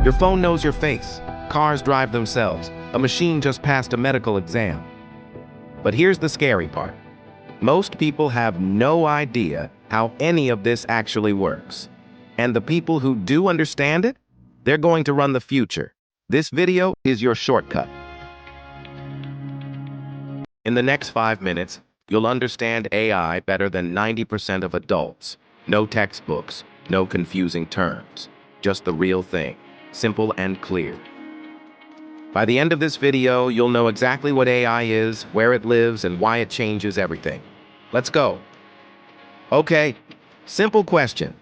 Your phone knows your face. Cars drive themselves. A machine just passed a medical exam. But here's the scary part. Most people have no idea how any of this actually works. And the people who do understand it, they're going to run the future. This video is your shortcut. In the next 5 minutes, you'll understand AI better than 90% of adults. No textbooks, no confusing terms. Just the real thing, simple and clear. By the end of this video, you'll know exactly what AI is, where it lives, and why it changes everything. Let's go. Okay, simple question.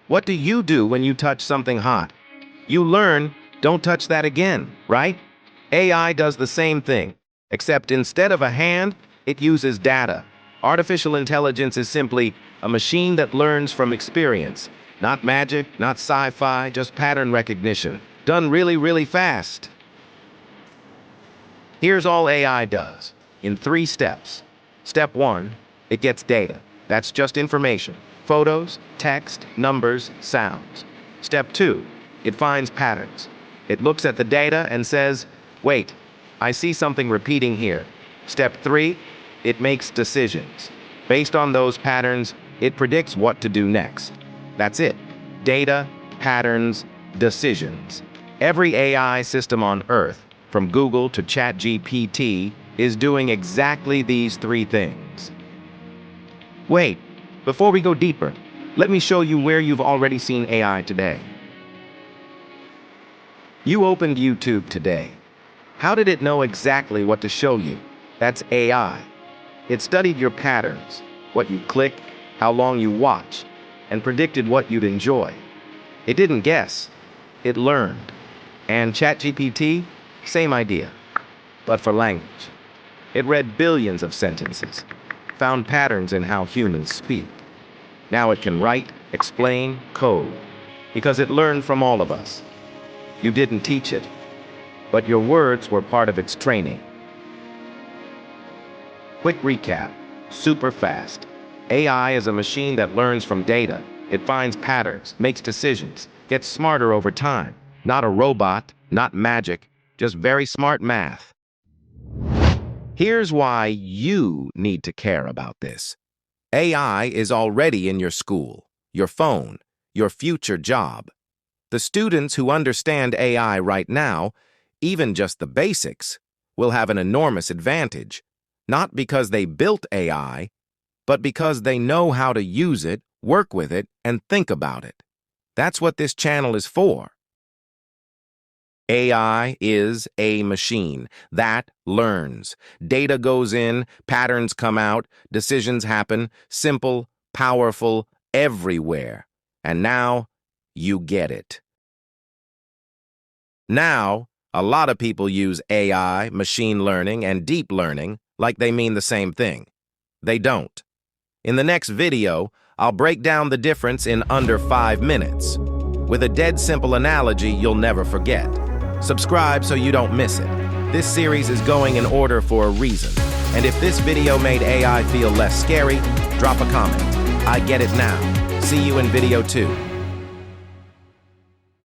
What do you do when you touch something hot? You learn, don't touch that again, right? AI does the same thing, except instead of a hand, it uses data. Artificial intelligence is simply a machine that learns from experience. Not magic, not sci-fi, just pattern recognition. Done really, really fast. Here's all AI does, in 3 steps. Step 1, it gets data. That's just information. Photos, text, numbers, sounds. Step 2, it finds patterns. It looks at the data and says, wait, I see something repeating here. Step 3, it makes decisions. Based on those patterns, it predicts what to do next. That's it. Data, patterns, decisions. Every AI system on Earth, from Google to ChatGPT, is doing exactly these 3 things. Wait, before we go deeper, let me show you where you've already seen AI today. You opened YouTube today. How did it know exactly what to show you? That's AI. It studied your patterns, what you click, how long you watch, and predicted what you'd enjoy. It didn't guess, it learned. And ChatGPT? Same idea, but for language. It read billions of sentences, found patterns in how humans speak. Now it can write, explain, code, because it learned from all of us. You didn't teach it, but your words were part of its training. Quick recap, super fast. AI is a machine that learns from data. It finds patterns, makes decisions, gets smarter over time. Not a robot, not magic, just very smart math. Here's why you need to care about this. AI is already in your school, your phone, your future job. The students who understand AI right now, even just the basics, will have an enormous advantage. Not because they built AI, but because they know how to use it, work with it, and think about it. That's what this channel is for. AI is a machine that learns. Data goes in, patterns come out, decisions happen, simple, powerful, everywhere. And now, you get it. Now, a lot of people use AI, machine learning, and deep learning like they mean the same thing. They don't. In the next video, I'll break down the difference in under 5 minutes, with a dead simple analogy you'll never forget. Subscribe so you don't miss it. This series is going in order for a reason. And if this video made AI feel less scary, drop a comment. I get it now. See you in video 2.